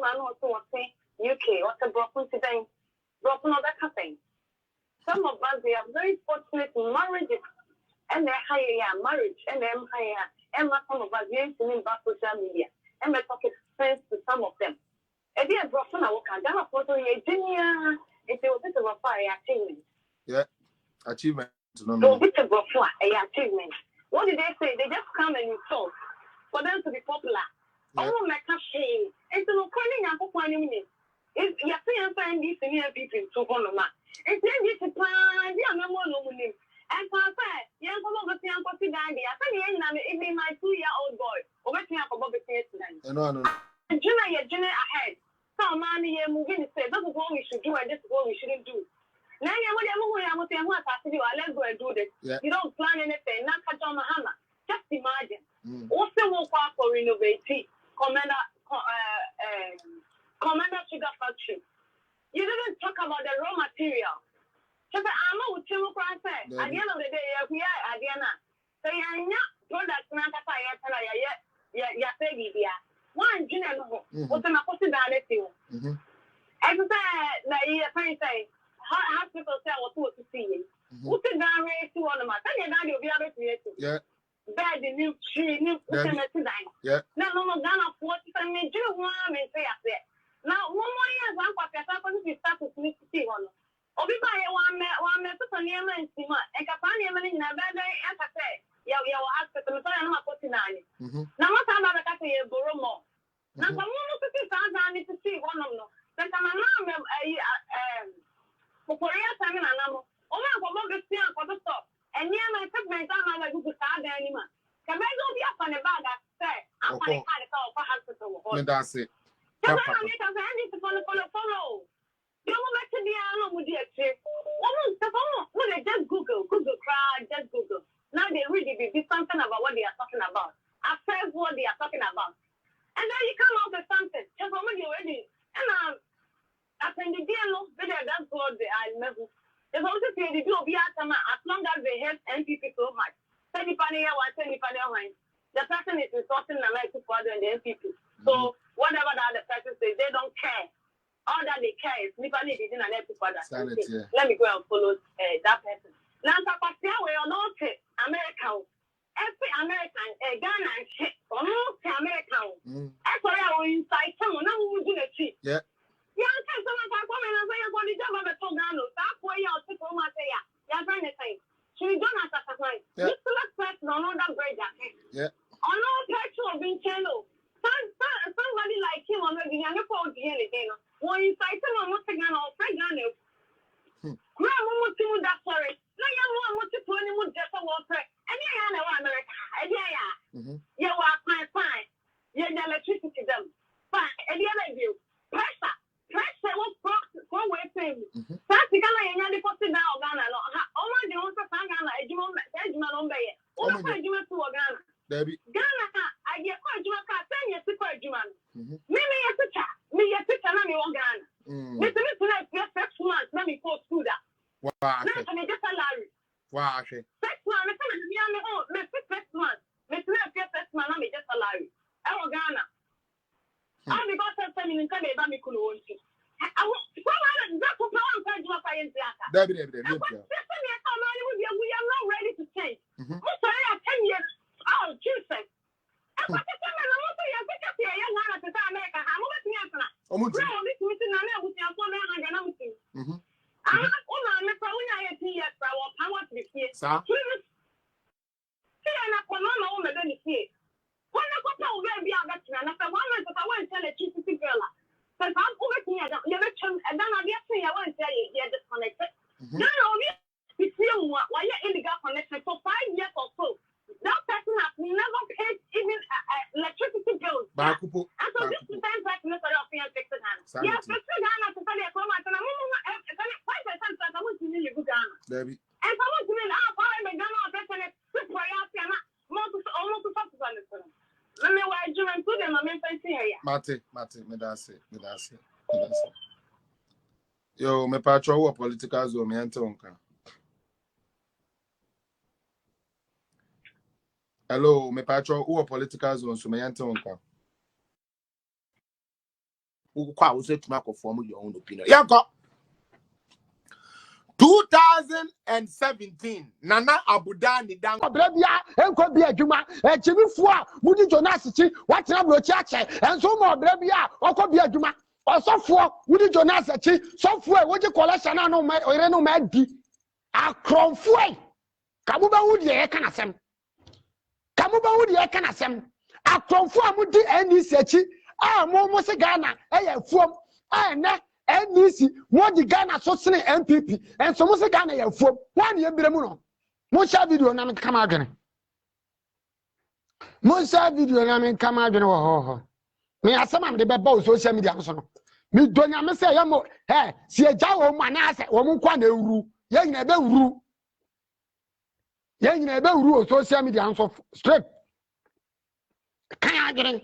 man also say UK what a broken today, broken other cafe. Some of us they are very fortunate marriages and they're higher marriage and them higher. And some of us used to live back social media and we're talking sense to some of them. And they are broken our can have a photo here, Junior. It's a bit of a fire achievement. Yeah, achievement. No, bit of a achievement. What did they say? They just come and insult for them to be popular. Oh, my gosh, it's no calling up for 1 minute. If you're saying this near people to Honoma, it's not this plan, you are no more name. And for a fact, young Bob is young Coffee Dandy. I said, even my 2-year-old boy, or waiting up above the face today. No. And Junior ahead. So, mommy, you're moving to say, that's what we should do, and this is what we shouldn't do. Now, let's go and do this. Yeah. You don't plan anything, not catch on the hammer. Just imagine. Also, we'll call for innovative Commander Sugar Factory. You didn't talk about the raw material. So, I'm not too much. At the end of the day, we are at the end. So, you're not products, not a fire, one junior, what's an opposite direction? As I said, the friend say, hospital say what to see you. What's the direct to one of my friends? You'll be able to yeah. Bad the new tree, new yeah. No, Ghana 45 minutes. You want me say after. Now, 1 more year, I'm going to start to see one. Obi by one method on the and Sima, and Capania in a bad day, as I say. Yeah, we are asking them to not put in it. Now, what time I got a Boromo? Now, some I need to see one of them. Then come along for Korea time and I'm for the stop. And near my segment, I'm like, who could start there anymore. Can I go be up on the bag? I say, I'm going to call for hospital. That's it. I need to follow. You will make the animal with the trip. Just Google, just Google. Now they really be something about what they are talking about. Affect what they are talking about. And then you come out with something. Just when you're ready. And I think the deal that's what they are level. There's also say the do be as long as they help NPP so much. The person is resourcing the life to further the NPP. So whatever the other person says, they don't care. All that they care is Nipani is in an NPP further. Let me go and follow that person. Now, Kwasia, we are not American. Every American, Ghana, almost American. That's why I will incite someone. Now we will do the cheat. Yeah. Yeah, I'm saying someone can come in and say, I'm going to job of a Togano. That's why you're sick of my say, you're trying to say. She don't have to say. This select person on all that great jacket. Yeah. On all petrol being channel. Somebody like him already, and you call the again. When you cite someone, what's a gun or Fregano? Grandma, what's that sorry? No, you want to put him with just a water. And you know America. You are fine. You're the electricity them. Fine. And the other view. Pressure will go away from you. That's the kind of the person now, Ghana. Oh, my God, Ghana, Edgeman on Bay. Oh, my God, Ghana. Ghana, I get quite you a car, 10 years to quite you, man. Maybe a picture, me a picture, and me on Ghana. Listen to that, just 6 months, let me go through that. Wow, I mean, just a salary. Wow, 6 months, I'm going to be on the home, 6 months. Let's not get 6 months, I'm just a salary. I'm Ghana. I'm because I'm telling you, I'm going to be I want to go we are not ready to change. Sorry, 10 years. Oh, Jesus. Illegal connection for 5 years or so. That person has never paid even electricity bills. And so this is the same person that of being fixed hand. Yes, fixed hand to study a format and I'm 5% I want to really good Ghana. And I want to mean Ghana person is almost let me why you and put them on here. Mate, me that's it. Yo, me patrol political zone, me antonka. Hello, me patrol political zone, so me antonka. Ukwa use to form your own opinion. Yanko 2017 Nana Abudani Dan Brabia enko bia adwuma echimifo a mudi Jonas chi watena brochi ache enso mo brabia okọ bia adwuma osofo mudi Jonas chi sofo e woje collection na no ore no ma di akronfo e kamu ba wudi e kana sem akronfo a mudi NDC chi a mo se Ghana e ya fuom a ne NDC modi Ghana so sene MPP enso mo se Ghana ya fuom wan ye biremu no mo share video na me kama adwene wo ho me asema me de beba o social media so no me donya me se ya mo si eja wo mo na ase wo mo kwa na ewuru ye nyina ebe wuru o social media so straight kan adwene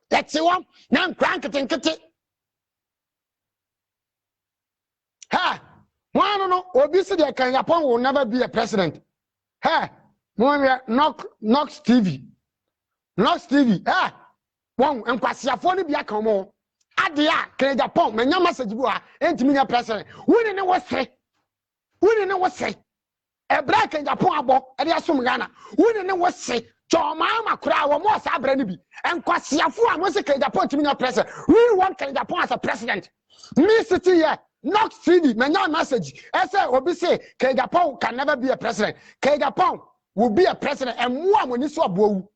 that's one na nkran kete no obi se de kan Japan will never be a president. Nox TV. One Kwasia ni bia kan mo. Adia kan Japan me nya message bu a entimi nya president. Woni ne wo se. E bra kan Japan abo e de asom Ghana. Woni ne wo se. Choma makura wo mo sa bra ni bi. Enkwasiafo a mo se kan Japan entimi nya president. We want kan Japan as a president. Me city here Nox TV, my message. I say, Obi say, Japan can never be a president. Japan will be a president, and more when you saw Bow.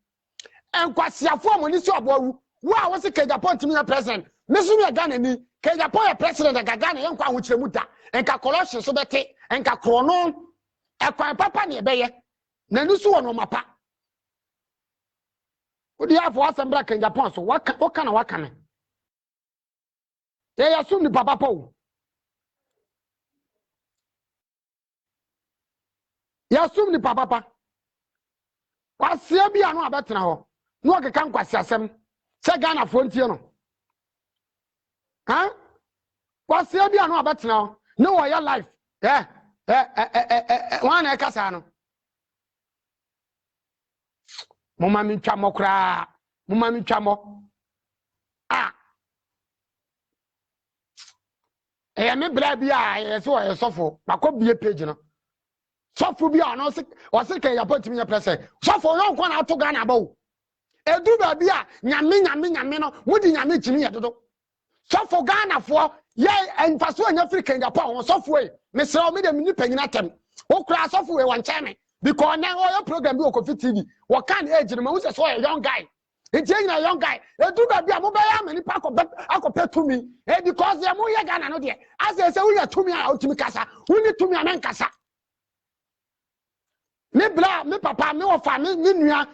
And Kwasia form when you saw Bow. Wow, was it Japan to me a president? Missing a gun and me, Japan a president, and Gagana, young Kwan with Muta, and Kakolosha, so that and Kakronon, a Papa near Bayer. Nanusu on Mapa. What do you have for us and black in Japan? So what kind of coming? They assume the Papa Po. Yasum ni papa Kwasia bia no abetena ho no okeka Kwasia asem se Ghana fo ntie no Kwasia bia no abetena ho no wo your life wan e kasa no mama mi twamo kra me bra bia ye so ye sofo makobie page no Sofu bi ano se o se kan Japan timi nya president sofu no kwa na to Ghana ba o edu ba bi a nyame no wodi nyame timi ye dodo sofu Ghana fo ye enfaso anya African Japan won sofu e mesra o me de mini panyina tem o kura sofu e wan cheme because na o your program bi o Kofi TV wo kan age no ma wuse so young guy enti na young guy edu ba bi a mo ba ya mani pa akopɛ tumi because ye mo ye Ghana no de as say wo ya tumi a o timi kasa woni tumi a men kasa me bla me papa me ofa me nua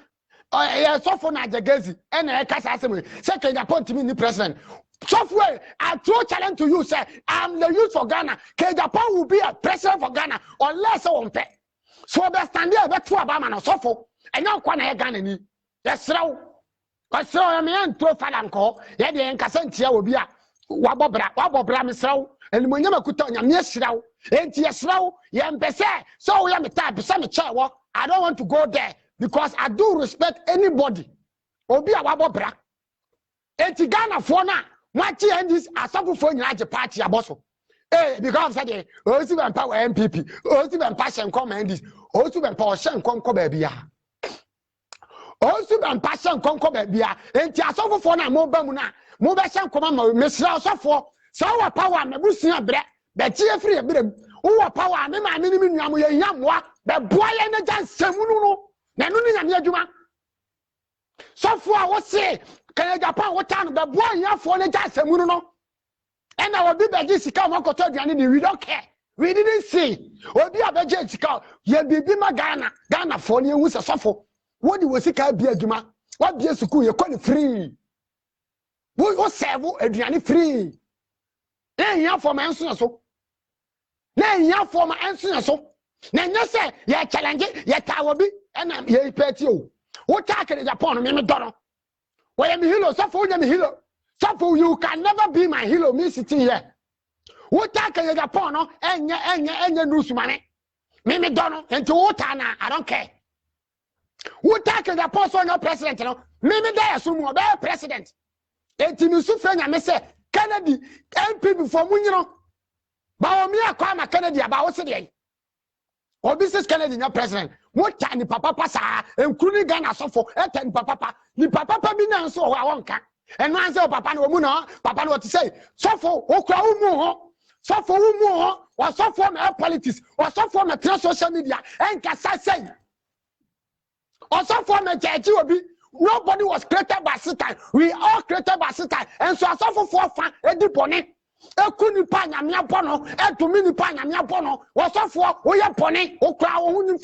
sofo na jagezi ena e kasa asem say Japan to me ni president software I throw challenge to you say I'm the youth for Ghana Japan will be a president for Ghana unless on pay so be stand there be to abama no sofo enya kwa na e Ghana ni yesrew kwasrew me en to fala nko ye de en kasa ntia obi a wabobra me srew enimonya makuta nyame yesrew enti yesrew ye mpese so we am type be me chewo I don't want to go there because I do respect anybody obi a wabobra enti Ghana for na mwachi endis asafo fo nyina je party aboso because say o si ban power MPP o si ban passion come endis o si ban power shen konko ba bia o si ban passion konko ba bia enti asafo fo na mo ba mu na mo be shen koma ma mesra asafo so wa power mebusia bre be tie free ebrem wo power me ma me ni nuam ye hiamoa be boye na jansam no na no ni nyame adwuma sofo a wo se kan Japan wo tan be boye hiafo na jansam no and I will be begging sika makoto aduane we don't care we didn't see obi abeje sika ye bibi ma Ghana fo ne ehu se sofo wo di wo sika bia adwuma wa bia suku ye kɔ free wo serve aduane free hiafo ma enso so na hiafo ma enso so na nya se ye challenge ye tawo bi na ye peti o wo ta kere Japan me doro wo ye me hilo sofo wo nya me hilo sofo you can never be my hero me sitting here wo ta kere Japan no enye nusumane me doro enti wo ta na I don't care wo ta kere Japan so no president no me da yaso mu be president etimi su fe nyame se Kennedy MP before munyino ba o mi akwa ma Kennedy aba wo se de obi sis Kennedy nya president mo ta ni papa sa enkuru ni Ghana sofo eta ni papa bi na nso ho a wonka eno anse papa na omu na papa na what say sofo okura umu ho sofo umu ho wa sofo me politics wa sofo me social media enka say or sofo me chechi obi. Nobody was created by Satan. We all created by Satan. And so I suffer for fan edipone. Ekuni pa nyamia pono, etumini pa nyamia pono. Wasofo oya pone, okra ohun